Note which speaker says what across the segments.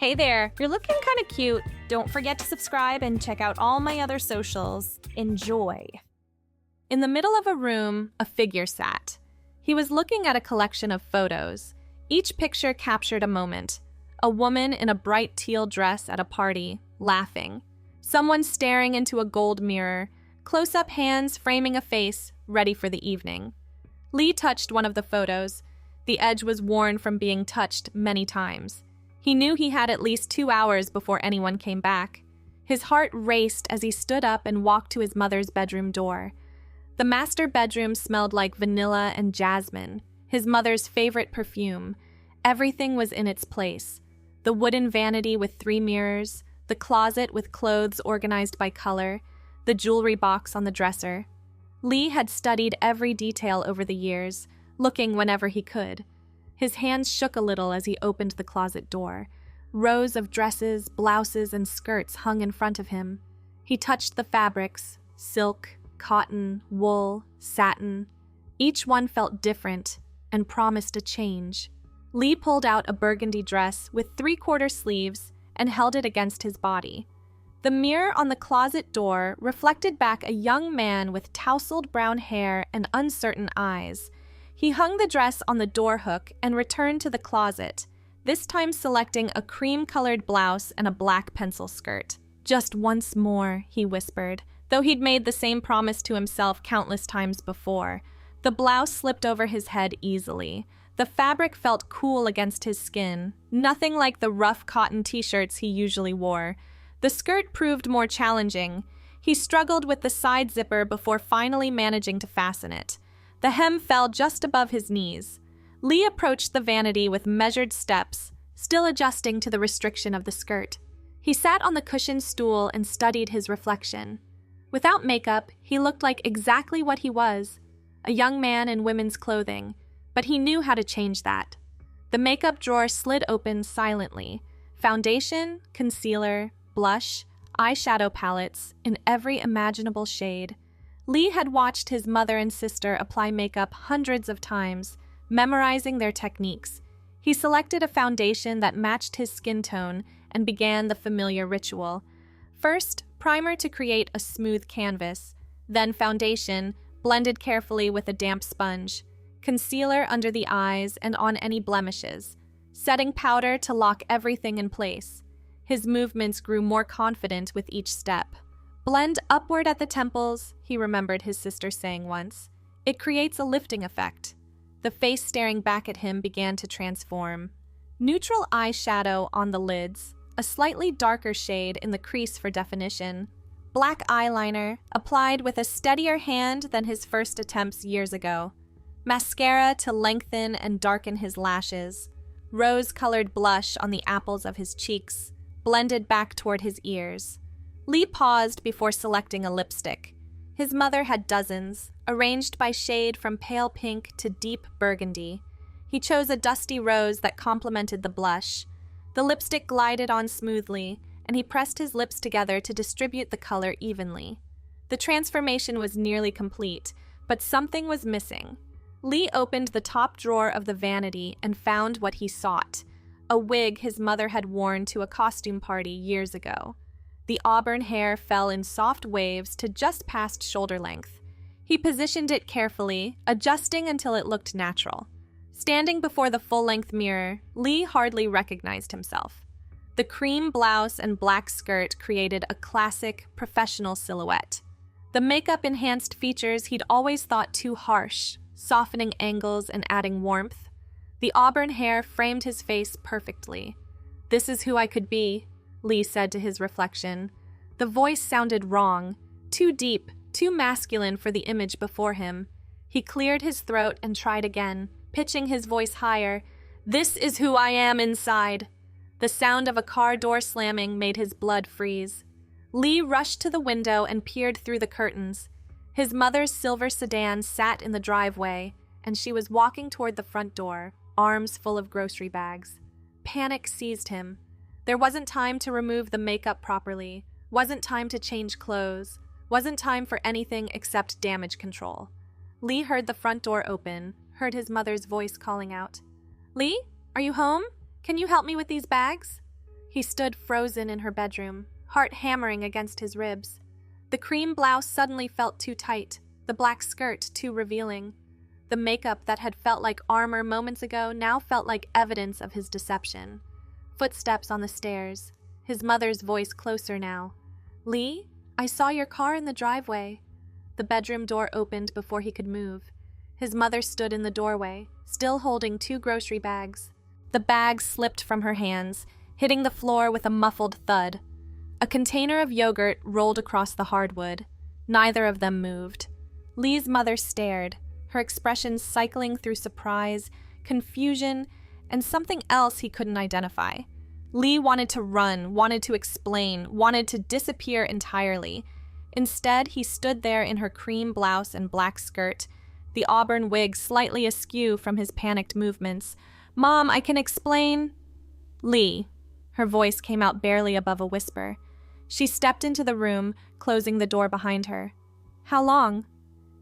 Speaker 1: Hey there, you're looking kind of cute. Don't forget to subscribe and check out all my other socials. Enjoy. In the middle of a room, a figure sat. He was looking at a collection of photos. Each picture captured a moment. A woman in a bright teal dress at a party, laughing. Someone staring into a gold mirror. Close-up hands framing a face, ready for the evening. Lee touched one of the photos. The edge was worn from being touched many times. He knew he had at least 2 hours before anyone came back. His heart raced as he stood up and walked to his mother's bedroom door. The master bedroom smelled like vanilla and jasmine, his mother's favorite perfume. Everything was in its place. The wooden vanity with 3 mirrors, the closet with clothes organized by color, the jewelry box on the dresser. Lee had studied every detail over the years, looking whenever he could. His hands shook a little as he opened the closet door. Rows of dresses, blouses, and skirts hung in front of him. He touched the fabrics: silk, cotton, wool, satin. Each one felt different and promised a change. Lee pulled out a burgundy dress with 3/4 sleeves and held it against his body. The mirror on the closet door reflected back a young man with tousled brown hair and uncertain eyes. He hung the dress on the door hook and returned to the closet, this time selecting a cream-colored blouse and a black pencil skirt. "Just once more," he whispered, though he'd made the same promise to himself countless times before. The blouse slipped over his head easily. The fabric felt cool against his skin, nothing like the rough cotton t-shirts he usually wore. The skirt proved more challenging. He struggled with the side zipper before finally managing to fasten it. The hem fell just above his knees. Lee approached the vanity with measured steps, still adjusting to the restriction of the skirt. He sat on the cushioned stool and studied his reflection. Without makeup, he looked like exactly what he was, a young man in women's clothing, but he knew how to change that. The makeup drawer slid open silently. Foundation, concealer, blush, eyeshadow palettes in every imaginable shade. Lee had watched his mother and sister apply makeup hundreds of times, memorizing their techniques. He selected a foundation that matched his skin tone and began the familiar ritual. First, primer to create a smooth canvas, then foundation, blended carefully with a damp sponge, concealer under the eyes and on any blemishes, setting powder to lock everything in place. His movements grew more confident with each step. "Blend upward at the temples," he remembered his sister saying once. "It creates a lifting effect." The face staring back at him began to transform. Neutral eyeshadow on the lids, a slightly darker shade in the crease for definition. Black eyeliner, applied with a steadier hand than his first attempts years ago. Mascara to lengthen and darken his lashes. Rose-colored blush on the apples of his cheeks, blended back toward his ears. Lee paused before selecting a lipstick. His mother had dozens, arranged by shade from pale pink to deep burgundy. He chose a dusty rose that complemented the blush. The lipstick glided on smoothly, and he pressed his lips together to distribute the color evenly. The transformation was nearly complete, but something was missing. Lee opened the top drawer of the vanity and found what he sought, a wig his mother had worn to a costume party years ago. The auburn hair fell in soft waves to just past shoulder length. He positioned it carefully, adjusting until it looked natural. Standing before the full-length mirror, Lee hardly recognized himself. The cream blouse and black skirt created a classic, professional silhouette. The makeup-enhanced features he'd always thought too harsh, softening angles and adding warmth. The auburn hair framed his face perfectly. "This is who I could be," Lee said to his reflection. The voice sounded wrong, too deep, too masculine for the image before him. He cleared his throat and tried again, pitching his voice higher. "This is who I am inside." The sound of a car door slamming made his blood freeze. Lee rushed to the window and peered through the curtains. His mother's silver sedan sat in the driveway, and she was walking toward the front door, arms full of grocery bags. Panic seized him. There wasn't time to remove the makeup properly, wasn't time to change clothes, wasn't time for anything except damage control. Lee heard the front door open, heard his mother's voice calling out, "Lee, are you home? Can you help me with these bags?" He stood frozen in her bedroom, heart hammering against his ribs. The cream blouse suddenly felt too tight, the black skirt too revealing. The makeup that had felt like armor moments ago now felt like evidence of his deception. Footsteps on the stairs, his mother's voice closer now. "Lee, I saw your car in the driveway." The bedroom door opened before he could move. His mother stood in the doorway, still holding 2 grocery bags. The bags slipped from her hands, hitting the floor with a muffled thud. A container of yogurt rolled across the hardwood. Neither of them moved. Lee's mother stared, her expression cycling through surprise, confusion, and something else he couldn't identify. Lee wanted to run, wanted to explain, wanted to disappear entirely. Instead, he stood there in her cream blouse and black skirt, the auburn wig slightly askew from his panicked movements. "Mom, I can explain." "Lee." Her voice came out barely above a whisper. She stepped into the room, closing the door behind her. "How long?"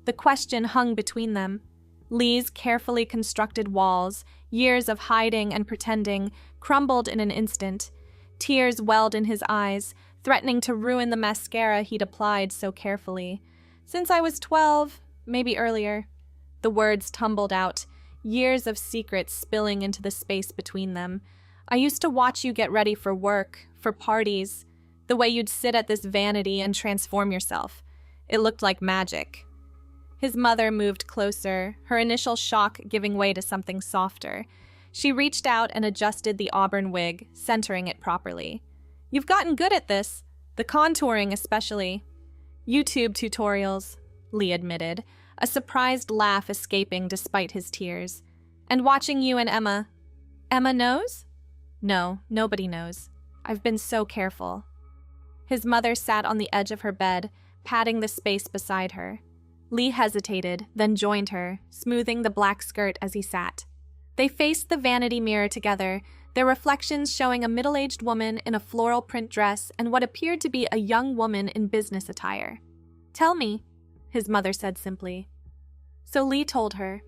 Speaker 1: The question hung between them. Lee's carefully constructed walls, years of hiding and pretending, crumbled in an instant. Tears welled in his eyes, threatening to ruin the mascara he'd applied so carefully. "Since I was 12, maybe earlier." The words tumbled out, years of secrets spilling into the space between them. "I used to watch you get ready for work, for parties, the way you'd sit at this vanity and transform yourself. It looked like magic." His mother moved closer, her initial shock giving way to something softer. She reached out and adjusted the auburn wig, centering it properly. "You've gotten good at this, the contouring especially." "YouTube tutorials," Lee admitted, a surprised laugh escaping despite his tears. "And watching you and Emma." "Emma knows?" "No, nobody knows. I've been so careful." His mother sat on the edge of her bed, patting the space beside her. Lee hesitated, then joined her, smoothing the black skirt as he sat. They faced the vanity mirror together, their reflections showing a middle-aged woman in a floral print dress and what appeared to be a young woman in business attire. "Tell me," his mother said simply. So Lee told her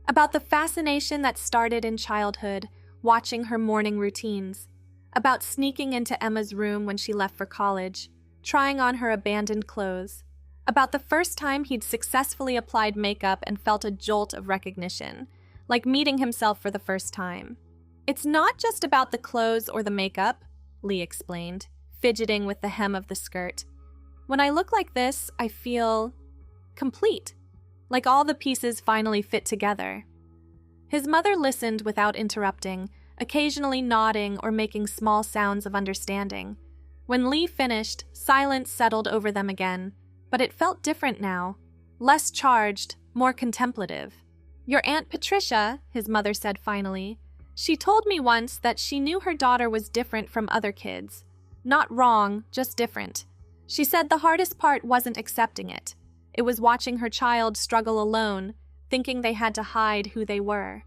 Speaker 1: about the fascination that started in childhood, watching her morning routines, about sneaking into Emma's room when she left for college, trying on her abandoned clothes, about the first time he'd successfully applied makeup and felt a jolt of recognition, like meeting himself for the first time. "It's not just about the clothes or the makeup," Lee explained, fidgeting with the hem of the skirt. "When I look like this, I feel complete, like all the pieces finally fit together." His mother listened without interrupting, occasionally nodding or making small sounds of understanding. When Lee finished, silence settled over them again, but it felt different now, less charged, more contemplative. "Your Aunt Patricia," his mother said finally, "she told me once that she knew her daughter was different from other kids. Not wrong, just different. She said the hardest part wasn't accepting it. It was watching her child struggle alone, thinking they had to hide who they were."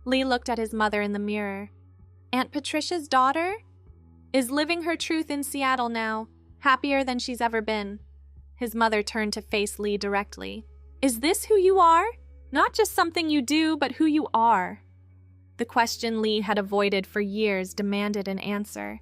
Speaker 1: Lee looked at his mother in the mirror. "Aunt Patricia's daughter? Is living her truth in Seattle now, happier than she's ever been." His mother turned to face Lee directly. "Is this who you are? Not just something you do, but who you are?" The question Lee had avoided for years demanded an answer.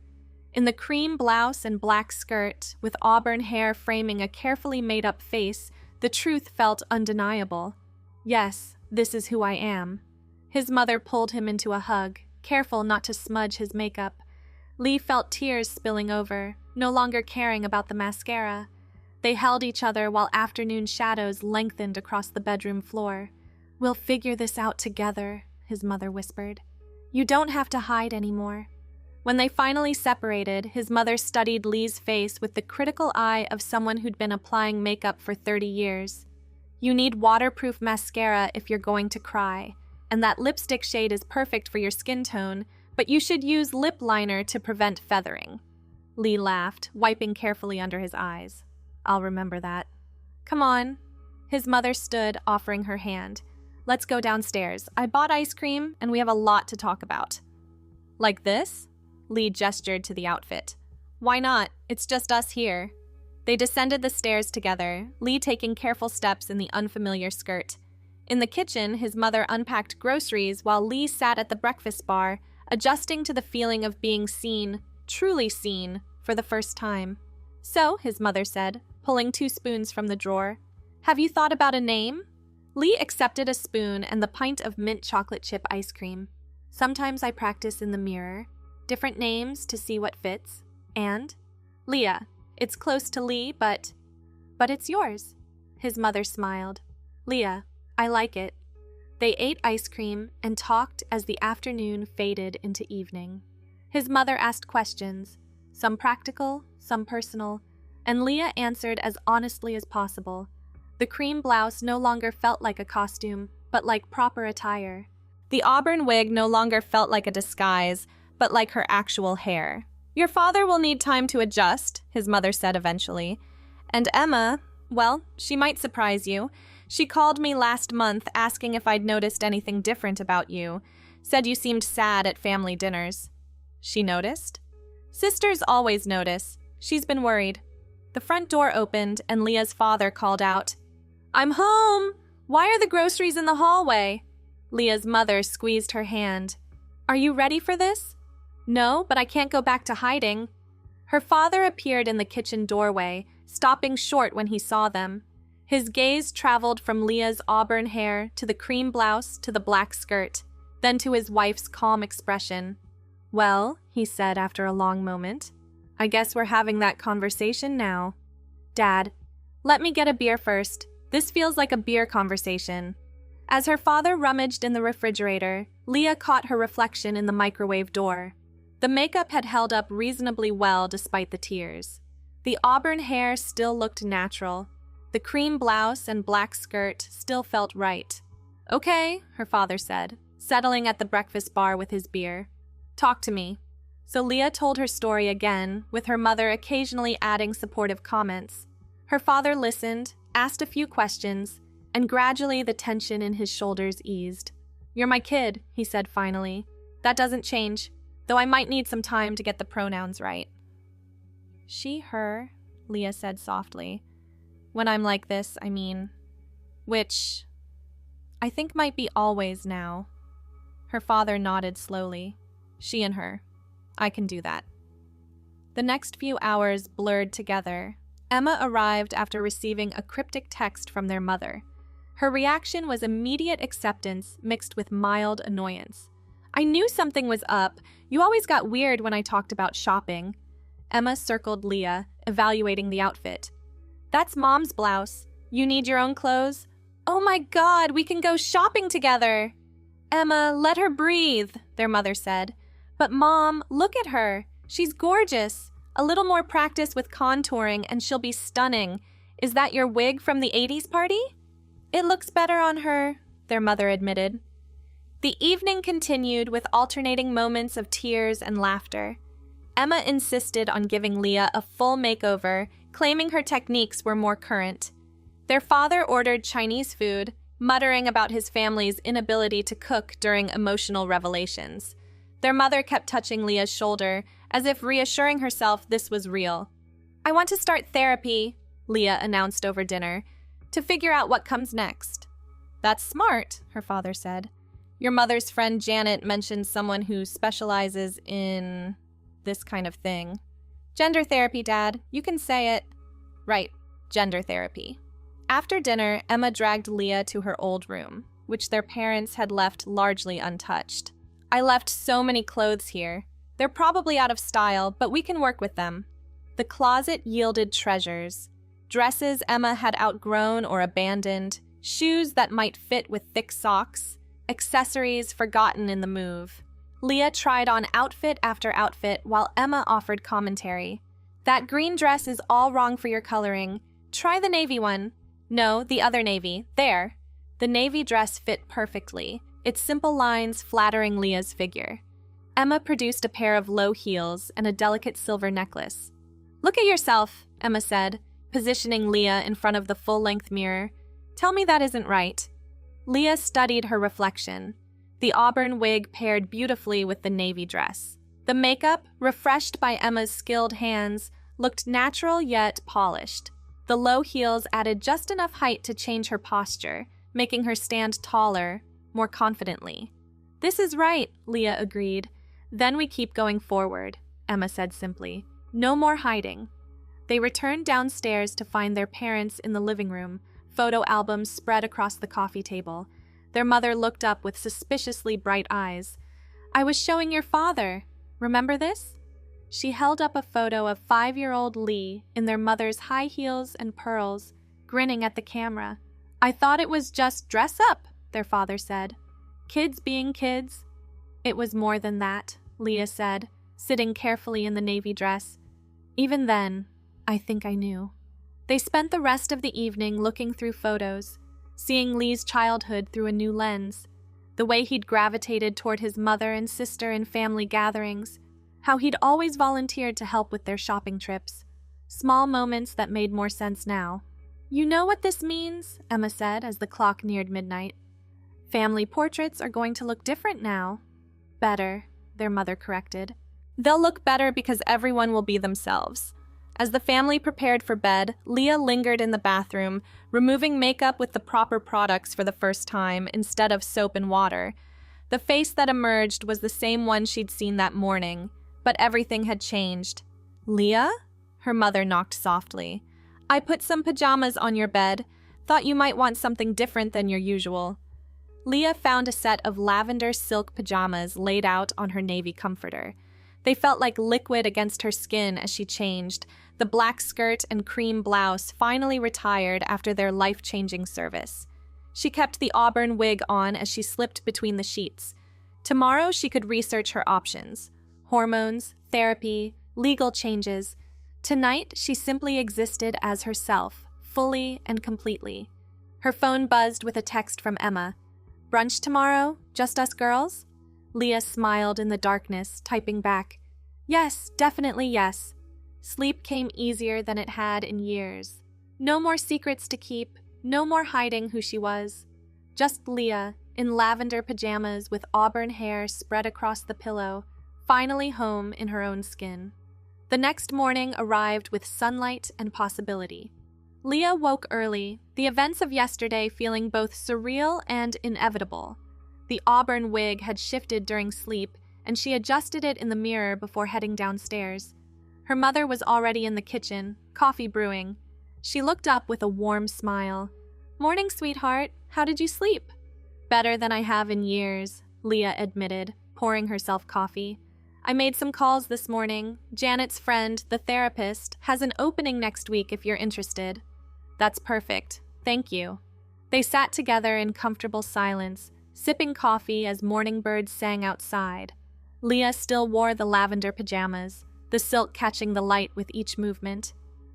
Speaker 1: In the cream blouse and black skirt, with auburn hair framing a carefully made-up face, the truth felt undeniable. "Yes, this is who I am." His mother pulled him into a hug, careful not to smudge his makeup. Lee felt tears spilling over, no longer caring about the mascara. They held each other while afternoon shadows lengthened across the bedroom floor. "We'll figure this out together," his mother whispered. "You don't have to hide anymore." When they finally separated, his mother studied Lee's face with the critical eye of someone who'd been applying makeup for 30 years. "You need waterproof mascara if you're going to cry, and that lipstick shade is perfect for your skin tone, but you should use lip liner to prevent feathering." Lee laughed, wiping carefully under his eyes. "I'll remember that." "Come on." His mother stood, offering her hand. "Let's go downstairs. I bought ice cream, and we have a lot to talk about." "Like this?" Lee gestured to the outfit. "Why not? It's just us here." They descended the stairs together, Lee taking careful steps in the unfamiliar skirt. In the kitchen, his mother unpacked groceries while Lee sat at the breakfast bar, adjusting to the feeling of being seen, truly seen, for the first time. "So," his mother said, pulling 2 spoons from the drawer, "have you thought about a name?" Lee accepted a spoon and the pint of mint chocolate chip ice cream. "Sometimes I practice in the mirror. Different names to see what fits. And Leah. It's close to Lee, but it's yours." His mother smiled. "Leah, I like it." They ate ice cream and talked as the afternoon faded into evening. His mother asked questions, some practical, some personal, and Leah answered as honestly as possible. The cream blouse no longer felt like a costume, but like proper attire. The auburn wig no longer felt like a disguise, but like her actual hair. "Your father will need time to adjust," his mother said eventually. "And Emma, well, she might surprise you. She called me last month asking if I'd noticed anything different about you. Said you seemed sad at family dinners." "She noticed?" "Sisters always notice. She's been worried." The front door opened and Leah's father called out, "I'm home! Why are the groceries in the hallway?" Leah's mother squeezed her hand. "Are you ready for this?" "No, but I can't go back to hiding." Her father appeared in the kitchen doorway, stopping short when he saw them. His gaze traveled from Leah's auburn hair to the cream blouse to the black skirt, then to his wife's calm expression. "Well," he said after a long moment, "I guess we're having that conversation now." "Dad, let me get a beer first. This feels like a beer conversation." As her father rummaged in the refrigerator, Leah caught her reflection in the microwave door. The makeup had held up reasonably well despite the tears. The auburn hair still looked natural. The cream blouse and black skirt still felt right. "Okay," her father said, settling at the breakfast bar with his beer. "Talk to me." So Leah told her story again, with her mother occasionally adding supportive comments. Her father listened, asked a few questions, and gradually the tension in his shoulders eased. "You're my kid," he said finally. "That doesn't change, though I might need some time to get the pronouns right." "She, her," Leah said softly. "When I'm like this, I mean. Which I think might be always now." Her father nodded slowly. "She and her. I can do that." The next few hours blurred together. Emma arrived after receiving a cryptic text from their mother. Her reaction was immediate acceptance mixed with mild annoyance. "I knew something was up. You always got weird when I talked about shopping." Emma circled Leah, evaluating the outfit. "That's Mom's blouse. You need your own clothes?" "Oh my God, we can go shopping together!" "Emma, let her breathe," their mother said. "But Mom, look at her. She's gorgeous. A little more practice with contouring and she'll be stunning. Is that your wig from the 80s party?" "It looks better on her," their mother admitted. The evening continued with alternating moments of tears and laughter. Emma insisted on giving Leah a full makeover, claiming her techniques were more current. Their father ordered Chinese food, muttering about his family's inability to cook during emotional revelations. Their mother kept touching Leah's shoulder, as if reassuring herself this was real. "I want to start therapy," Leah announced over dinner, "to figure out what comes next." "That's smart," her father said. "Your mother's friend Janet mentioned someone who specializes in this kind of thing." "Gender therapy, Dad. You can say it." "Right, gender therapy." After dinner, Emma dragged Leah to her old room, which their parents had left largely untouched. "I left so many clothes here. They're probably out of style, but we can work with them." The closet yielded treasures. Dresses Emma had outgrown or abandoned, shoes that might fit with thick socks, accessories forgotten in the move. Leah tried on outfit after outfit while Emma offered commentary. "That green dress is all wrong for your coloring. Try the navy one." "No, the other navy. There." The navy dress fit perfectly, its simple lines flattering Leah's figure. Emma produced a pair of low heels and a delicate silver necklace. "Look at yourself," Emma said, positioning Leah in front of the full-length mirror. "Tell me that isn't right." Leah studied her reflection. The auburn wig paired beautifully with the navy dress. The makeup, refreshed by Emma's skilled hands, looked natural yet polished. The low heels added just enough height to change her posture, making her stand taller, more confidently. "This is right," Leah agreed. "Then we keep going forward." Emma said simply. No more hiding. They returned downstairs to find their parents in the living room, photo albums spread across the coffee table. Their mother looked up with suspiciously bright eyes. I was showing your father. Remember this? She held up a photo of 5-year-old Lee in their mother's high heels and pearls, grinning at the camera. I thought it was just dress up, their father said. Kids being kids. It was more than that, Leah said, sitting carefully in the navy dress. Even then, I think I knew. They spent the rest of the evening looking through photos, seeing Lee's childhood through a new lens, the way he'd gravitated toward his mother and sister in family gatherings, how he'd always volunteered to help with their shopping trips. Small moments that made more sense now. You know what this means, Emma said as the clock neared midnight. Family portraits are going to look different now. Better, their mother corrected. They'll look better because everyone will be themselves. As the family prepared for bed, Leah lingered in the bathroom, removing makeup with the proper products for the first time instead of soap and water. The face that emerged was the same one she'd seen that morning, but everything had changed. Leah? Her mother knocked softly. I put some pajamas on your bed. Thought you might want something different than your usual. Leah found a set of lavender silk pajamas laid out on her navy comforter. They felt like liquid against her skin as she changed. The black skirt and cream blouse finally retired after their life-changing service. She kept the auburn wig on as she slipped between the sheets. Tomorrow she could research her options. Hormones, therapy, legal changes. Tonight she simply existed as herself, fully and completely. Her phone buzzed with a text from Emma. Brunch tomorrow? Just us girls? Leah smiled in the darkness, typing back, Yes, definitely yes. Sleep came easier than it had in years. No more secrets to keep, no more hiding who she was. Just Leah, in lavender pajamas with auburn hair spread across the pillow, finally home in her own skin. The next morning arrived with sunlight and possibility. Leah woke early, the events of yesterday feeling both surreal and inevitable. The auburn wig had shifted during sleep, and she adjusted it in the mirror before heading downstairs. Her mother was already in the kitchen, coffee brewing. She looked up with a warm smile. Morning, sweetheart. How did you sleep? Better than I have in years, Leah admitted, pouring herself coffee. I made some calls this morning. Janet's friend, the therapist, has an opening next week if you're interested. That's perfect. Thank you. They sat together in comfortable silence, sipping coffee as morning birds sang outside. Leah still wore the lavender pajamas, the silk catching the light with each movement.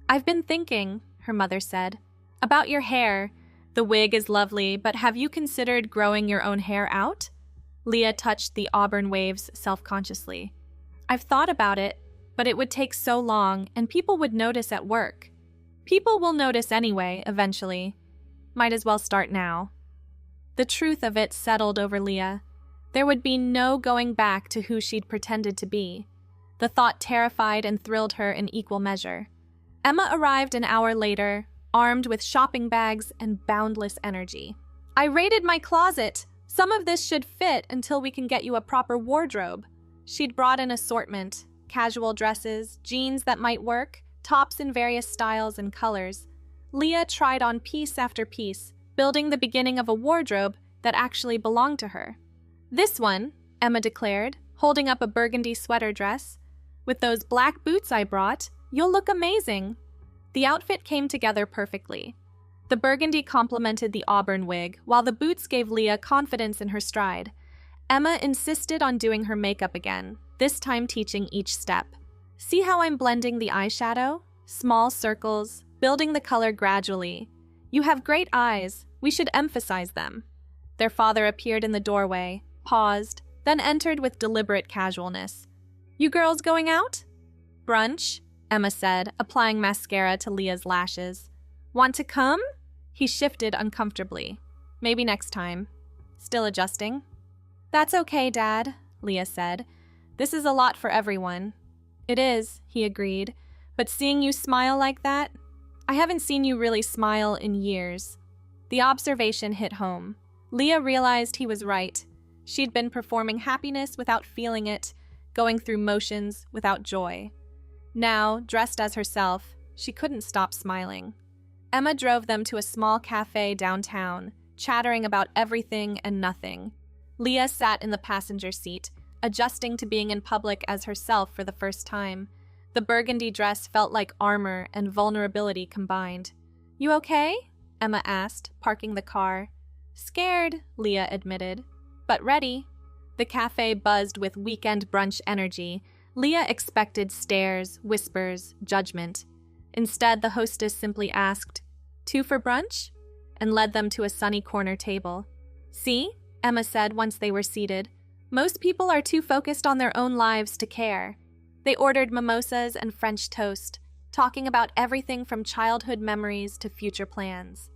Speaker 1: I've been thinking, her mother said, about your hair. The wig is lovely, but have you considered growing your own hair out? Leah touched the auburn waves self-consciously. I've thought about it, but it would take so long, and people would notice at work. People will notice anyway, eventually. Might as well start now. The truth of it settled over Leah. There would be no going back to who she'd pretended to be. The thought terrified and thrilled her in equal measure. Emma arrived an hour later, armed with shopping bags and boundless energy. I raided my closet. Some of this should fit until we can get you a proper wardrobe. She'd brought an assortment, casual dresses, jeans that might work, tops in various styles and colors. Leah tried on piece after piece, building the beginning of a wardrobe that actually belonged to her. This one, Emma declared, holding up a burgundy sweater dress. With those black boots I brought, you'll look amazing. The outfit came together perfectly. The burgundy complemented the auburn wig, while the boots gave Leah confidence in her stride. Emma insisted on doing her makeup again, this time teaching each step. See how I'm blending the eyeshadow? Small circles, building the color gradually. You have great eyes. We should emphasize them. Their father appeared in the doorway, paused, then entered with deliberate casualness. You girls going out? Brunch, Emma said, applying mascara to Leah's lashes. Want to come? He shifted uncomfortably. Maybe next time. Still adjusting? That's okay, Dad, Leah said. This is a lot for everyone. It is, he agreed, but seeing you smile like that, I haven't seen you really smile in years. The observation hit home. Leah realized he was right. She'd been performing happiness without feeling it, going through motions without joy. Now, dressed as herself, she couldn't stop smiling. Emma drove them to a small cafe downtown, chattering about everything and nothing. Leah sat in the passenger seat, adjusting to being in public as herself for the first time. The burgundy dress felt like armor and vulnerability combined. "You okay?" Emma asked, parking the car. "Scared," Leah admitted, "but ready." The cafe buzzed with weekend brunch energy. Leah expected stares, whispers, judgment. Instead, the hostess simply asked, "Two for brunch?" and led them to a sunny corner table. "See?" Emma said once they were seated. "Most people are too focused on their own lives to care." They ordered mimosas and French toast, talking about everything from childhood memories to future plans.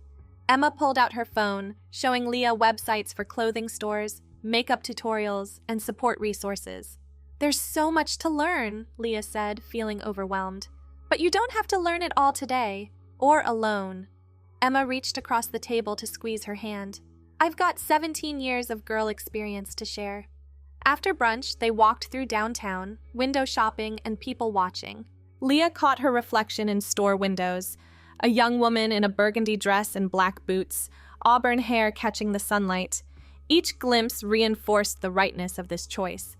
Speaker 1: Emma pulled out her phone, showing Leah websites for clothing stores, makeup tutorials, and support resources. "There's so much to learn," Leah said, feeling overwhelmed. "But you don't have to learn it all today, or alone." Emma reached across the table to squeeze her hand. "I've got 17 years of girl experience to share." After brunch, they walked through downtown, window shopping and people watching. Leah caught her reflection in store windows, a young woman in a burgundy dress and black boots, auburn hair catching the sunlight. Each glimpse reinforced the rightness of this choice.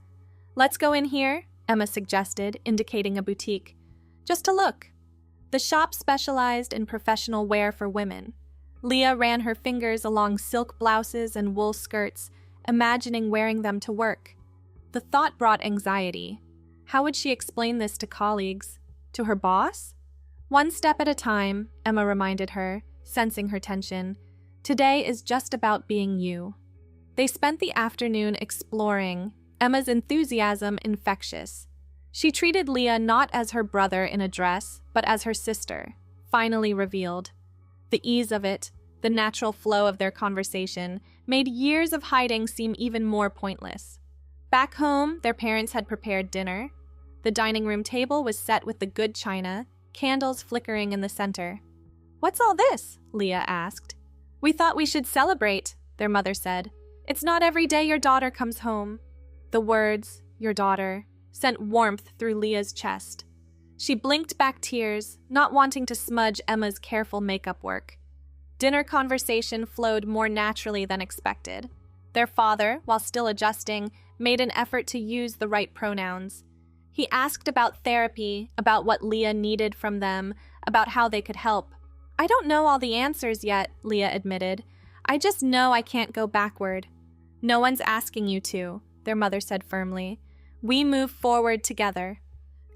Speaker 1: "Let's go in here," Emma suggested, indicating a boutique. "Just to look." The shop specialized in professional wear for women. Leah ran her fingers along silk blouses and wool skirts, imagining wearing them to work. The thought brought anxiety. How would she explain this to colleagues? To her boss? "One step at a time," Emma reminded her, sensing her tension. "Today is just about being you." They spent the afternoon exploring, Emma's enthusiasm infectious. She treated Leah not as her brother in a dress, but as her sister, finally revealed. The ease of it, the natural flow of their conversation, made years of hiding seem even more pointless. Back home, their parents had prepared dinner. The dining room table was set with the good china, candles flickering in the center. "What's all this?" Leah asked. "We thought we should celebrate," their mother said. "It's not every day your daughter comes home." The words, "your daughter," sent warmth through Leah's chest. She blinked back tears, not wanting to smudge Emma's careful makeup work. Dinner conversation flowed more naturally than expected. Their father, while still adjusting, made an effort to use the right pronouns. He asked about therapy, about what Leah needed from them, about how they could help. "I don't know all the answers yet," Leah admitted. "I just know I can't go backward." "No one's asking you to," their mother said firmly. "We move forward together."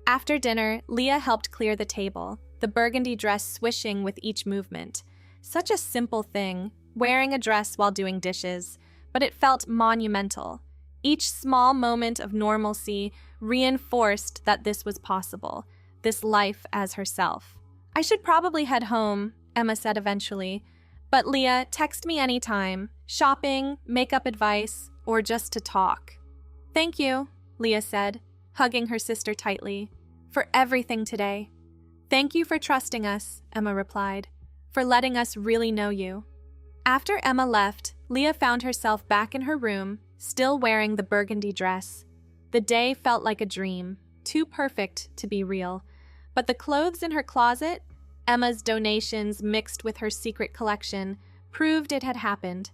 Speaker 1: After dinner, Leah helped clear the table, the burgundy dress swishing with each movement. Such a simple thing, wearing a dress while doing dishes, but it felt monumental. Each small moment of normalcy reinforced that this was possible, this life as herself. "I should probably head home," Emma said eventually. "But Leah, text me anytime. Shopping, makeup advice, or just to talk." "Thank you," Leah said, hugging her sister tightly, "for everything today." "Thank you for trusting us," Emma replied, "for letting us really know you." After Emma left, Leah found herself back in her room, still wearing the burgundy dress. The day felt like a dream, too perfect to be real. But the clothes in her closet, Emma's donations mixed with her secret collection, proved it had happened.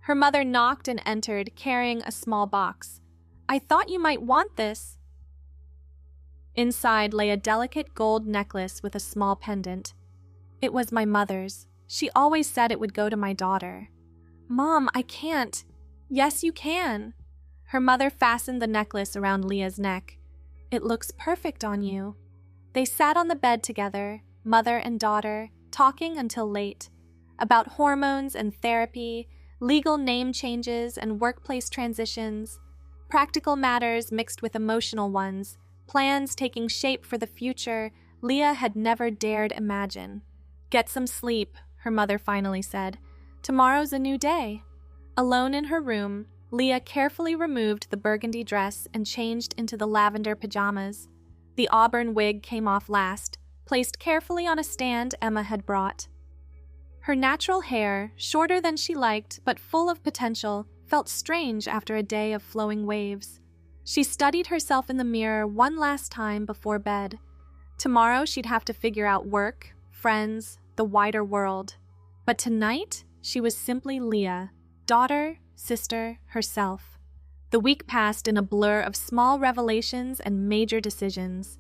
Speaker 1: Her mother knocked and entered, carrying a small box. "I thought you might want this." Inside lay a delicate gold necklace with a small pendant. "It was my mother's. She always said it would go to my daughter." "Mom, I can't." "Yes, you can." Her mother fastened the necklace around Leah's neck. "It looks perfect on you." They sat on the bed together, mother and daughter, talking until late, about hormones and therapy, legal name changes and workplace transitions, practical matters mixed with emotional ones, plans taking shape for the future Leah had never dared imagine. "Get some sleep," her mother finally said. "Tomorrow's a new day." Alone in her room, Leah carefully removed the burgundy dress and changed into the lavender pajamas. The auburn wig came off last, placed carefully on a stand Emma had brought. Her natural hair, shorter than she liked but full of potential, felt strange after a day of flowing waves. She studied herself in the mirror one last time before bed. Tomorrow she'd have to figure out work, friends, the wider world. But tonight, she was simply Leah, daughter, sister, herself. The week passed in a blur of small revelations and major decisions.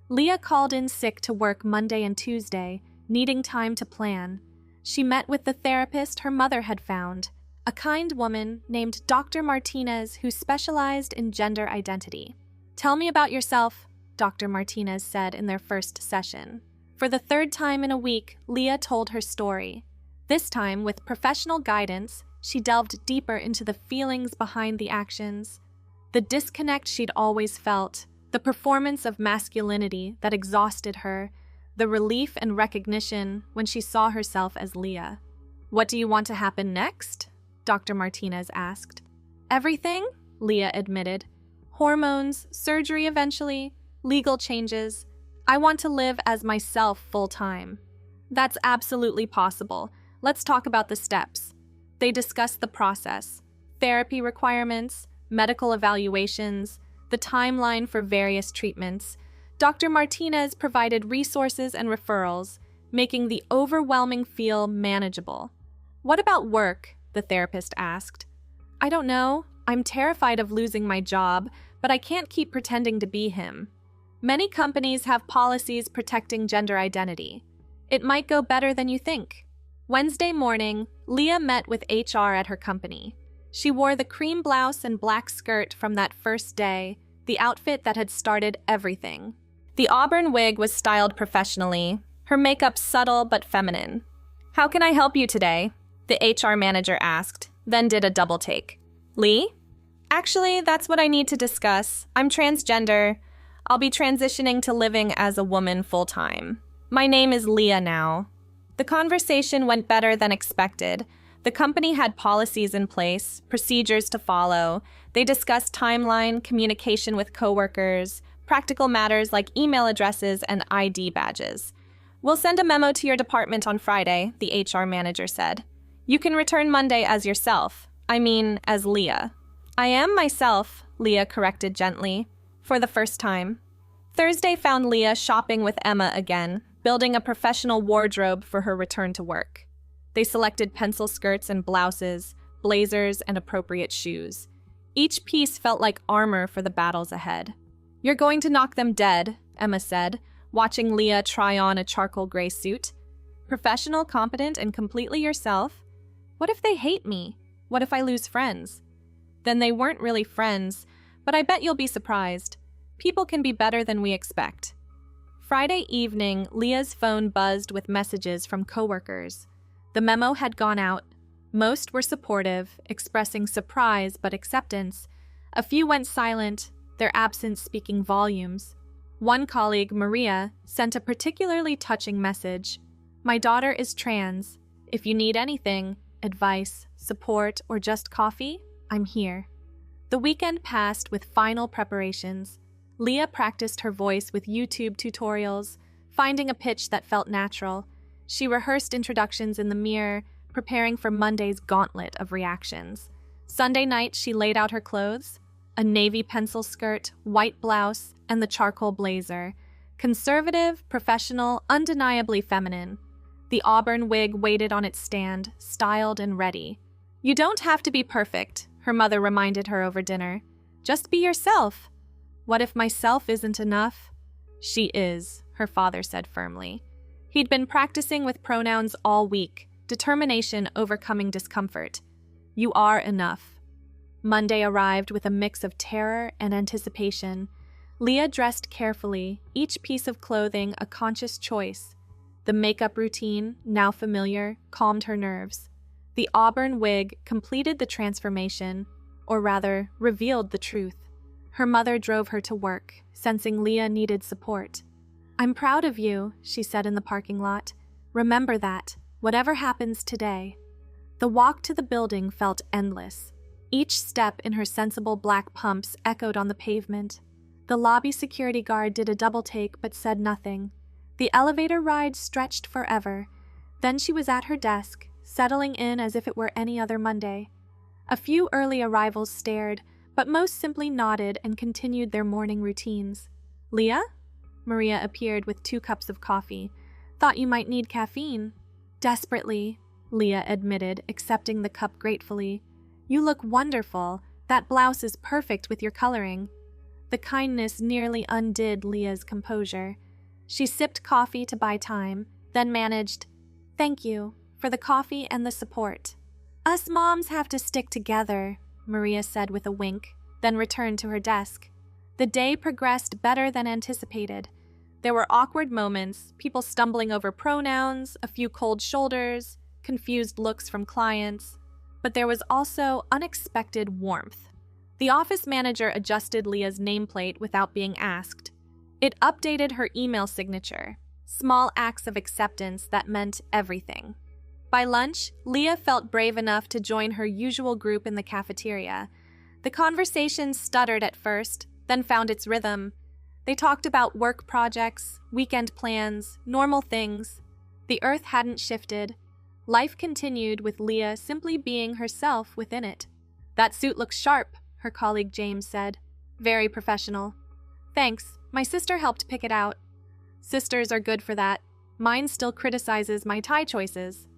Speaker 1: Leah called in sick to work Monday and Tuesday, needing time to plan. She met with the therapist her mother had found, a kind woman named Dr. Martinez who specialized in gender identity. "Tell me about yourself," Dr. Martinez said in their first session. For the third time in a week, Leah told her story. This time, with professional guidance, she delved deeper into the feelings behind the actions, the disconnect she'd always felt, the performance of masculinity that exhausted her, the relief and recognition when she saw herself as Leah. "What do you want to happen next?" Dr. Martinez asked. "Everything," Leah admitted. "Hormones, surgery eventually, legal changes. I want to live as myself full-time." "That's absolutely possible. Let's talk about the steps." They discussed the process, therapy requirements, medical evaluations, the timeline for various treatments. Dr. Martinez provided resources and referrals, making the overwhelming feel manageable. "What about work?" the therapist asked. "I don't know. I'm terrified of losing my job, but I can't keep pretending to be him. Many companies have policies protecting gender identity. It might go better than you think." Wednesday morning, Leah met with HR at her company. She wore the cream blouse and black skirt from that first day, the outfit that had started everything. The auburn wig was styled professionally, her makeup subtle but feminine. "How can I help you today?" the HR manager asked, then did a double take. "Lee? Actually, that's what I need to discuss. I'm transgender. I'll be transitioning to living as a woman full-time. My name is Leah now." The conversation went better than expected. The company had policies in place, procedures to follow. They discussed timeline, communication with coworkers, practical matters like email addresses and ID badges. "We'll send a memo to your department on Friday," the HR manager said. "You can return Monday as yourself. I mean, as Leah." "I am myself," Leah corrected gently, for the first time. Thursday found Leah shopping with Emma again, building a professional wardrobe for her return to work. They selected pencil skirts and blouses, blazers, and appropriate shoes. Each piece felt like armor for the battles ahead. "You're going to knock them dead," Emma said, watching Leah try on a charcoal gray suit. "Professional, competent, and completely yourself? What if they hate me? What if I lose friends?" "Then they weren't really friends, but I bet you'll be surprised. People can be better than we expect." Friday evening, Leah's phone buzzed with messages from coworkers. The memo had gone out. Most were supportive, expressing surprise but acceptance. A few went silent, their absence speaking volumes. One colleague, Maria, sent a particularly touching message. "My daughter is trans. If you need anything, advice, support, or just coffee, I'm here." The weekend passed with final preparations. Leah practiced her voice with YouTube tutorials, finding a pitch that felt natural. She rehearsed introductions in the mirror, preparing for Monday's gauntlet of reactions. Sunday night, she laid out her clothes: a navy pencil skirt, white blouse, and the charcoal blazer. Conservative, professional, undeniably feminine. The auburn wig waited on its stand, styled and ready. "You don't have to be perfect," her mother reminded her over dinner. "Just be yourself." "What if myself isn't enough?" "She is," her father said firmly. He'd been practicing with pronouns all week, determination overcoming discomfort. "You are enough." Monday arrived with a mix of terror and anticipation. Leah dressed carefully, each piece of clothing a conscious choice. The makeup routine, now familiar, calmed her nerves. The auburn wig completed the transformation, or rather, revealed the truth. Her mother drove her to work, sensing Leah needed support. "I'm proud of you," she said in the parking lot. "Remember that, whatever happens today." The walk to the building felt endless. Each step in her sensible black pumps echoed on the pavement. The lobby security guard did a double take but said nothing. The elevator ride stretched forever. Then she was at her desk, settling in as if it were any other Monday. A few early arrivals stared, but most simply nodded and continued their morning routines. "Leah?" Maria appeared with 2 cups of coffee. "Thought you might need caffeine." "Desperately," Leah admitted, accepting the cup gratefully. "You look wonderful. That blouse is perfect with your coloring." The kindness nearly undid Leah's composure. She sipped coffee to buy time, then managed, "Thank you for the coffee and the support." "Us moms have to stick together," Maria said with a wink, then returned to her desk. The day progressed better than anticipated. There were awkward moments, people stumbling over pronouns, a few cold shoulders, confused looks from clients, but there was also unexpected warmth. The office manager adjusted Leah's nameplate without being asked. It updated her email signature, small acts of acceptance that meant everything. By lunch, Leah felt brave enough to join her usual group in the cafeteria. The conversation stuttered at first, then found its rhythm. They talked about work projects, weekend plans, normal things. The earth hadn't shifted. Life continued with Leah simply being herself within it. "That suit looks sharp," her colleague James said. "Very professional." "Thanks. My sister helped pick it out." "Sisters are good for that. Mine still criticizes my tie choices."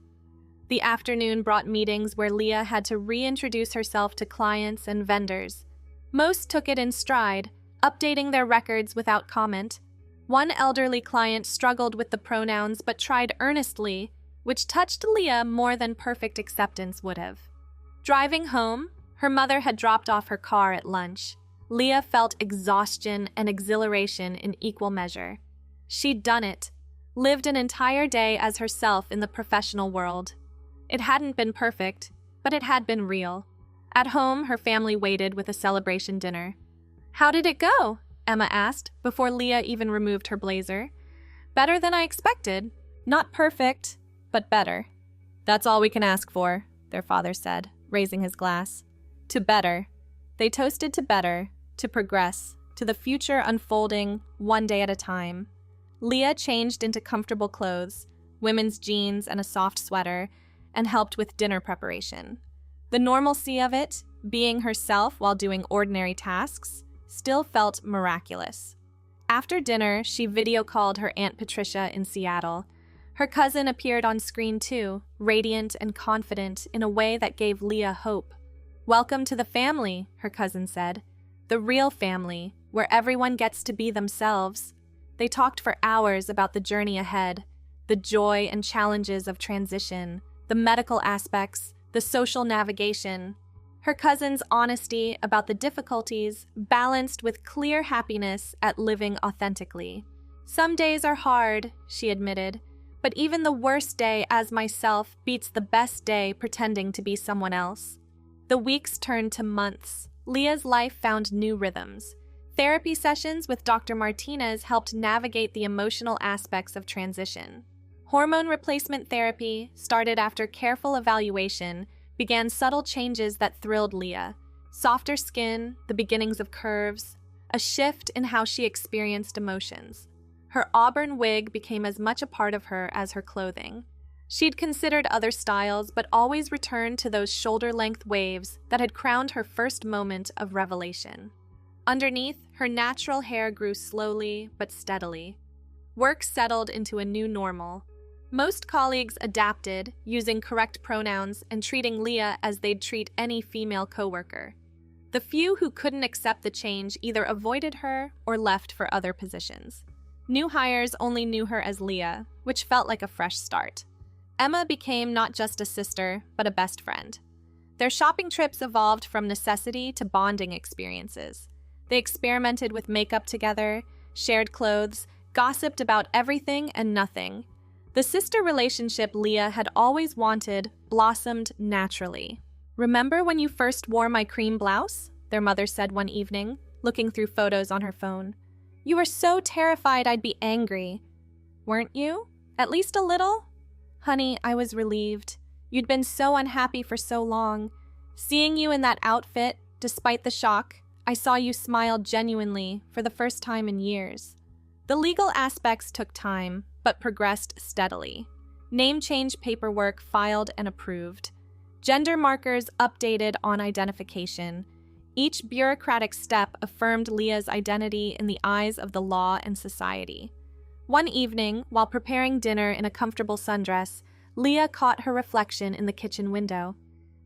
Speaker 1: The afternoon brought meetings where Leah had to reintroduce herself to clients and vendors. Most took it in stride, updating their records without comment. One elderly client struggled with the pronouns but tried earnestly, which touched Leah more than perfect acceptance would have. Driving home, her mother had dropped off her car at lunch. Leah felt exhaustion and exhilaration in equal measure. She'd done it, lived an entire day as herself in the professional world. It hadn't been perfect, but it had been real. At home, her family waited with a celebration dinner. "How did it go?" Emma asked, before Leah even removed her blazer. "Better than I expected. Not perfect, but better." "That's all we can ask for," their father said, raising his glass. To better. They toasted to better, to progress, to the future unfolding one day at a time. Leah changed into comfortable clothes, women's jeans and a soft sweater, and helped with dinner preparation. The normalcy of it, being herself while doing ordinary tasks, still felt miraculous. After dinner, she video called her Aunt Patricia in Seattle. Her cousin appeared on screen too, radiant and confident in a way that gave Leah hope. "Welcome to the family," her cousin said. "The real family, where everyone gets to be themselves." They talked for hours about the journey ahead, the joy and challenges of transition, the medical aspects, the social navigation. Her cousin's honesty about the difficulties balanced with clear happiness at living authentically. "Some days are hard," she admitted, "but even the worst day as myself beats the best day pretending to be someone else." The weeks turned to months. Leah's life found new rhythms. Therapy sessions with Dr. Martinez helped navigate the emotional aspects of transition. Hormone replacement therapy, started after careful evaluation, began subtle changes that thrilled Leah. Softer skin, the beginnings of curves, a shift in how she experienced emotions. Her auburn wig became as much a part of her as her clothing. She'd considered other styles, but always returned to those shoulder-length waves that had crowned her first moment of revelation. Underneath, her natural hair grew slowly but steadily. Work settled into a new normal. Most colleagues adapted, using correct pronouns and treating Leah as they'd treat any female coworker. The few who couldn't accept the change either avoided her or left for other positions. New hires only knew her as Leah, which felt like a fresh start. Emma became not just a sister, but a best friend. Their shopping trips evolved from necessity to bonding experiences. They experimented with makeup together, shared clothes, gossiped about everything and nothing. The sister relationship Leah had always wanted blossomed naturally. "Remember when you first wore my cream blouse?" their mother said one evening, looking through photos on her phone. "You were so terrified I'd be angry." "Weren't you? At least a little?" "Honey, I was relieved. You'd been so unhappy for so long. Seeing you in that outfit, despite the shock, I saw you smile genuinely for the first time in years." The legal aspects took time, but progressed steadily. Name change paperwork filed and approved. Gender markers updated on identification. Each bureaucratic step affirmed Leah's identity in the eyes of the law and society. One evening, while preparing dinner in a comfortable sundress, Leah caught her reflection in the kitchen window.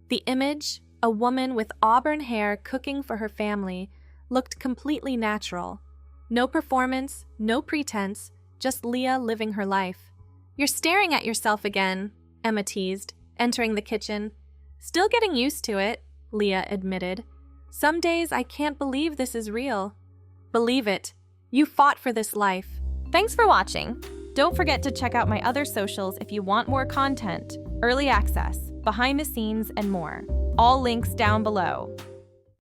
Speaker 1: The image, a woman with auburn hair cooking for her family, looked completely natural. No performance, no pretense, just Leah living her life. "You're staring at yourself again," Emma teased, entering the kitchen. "Still getting used to it," Leah admitted. "Some days I can't believe this is real." "Believe it. You fought for this life." Thanks for watching. Don't forget to check out my other socials if you want more content, early access, behind the scenes, and more. All links down below.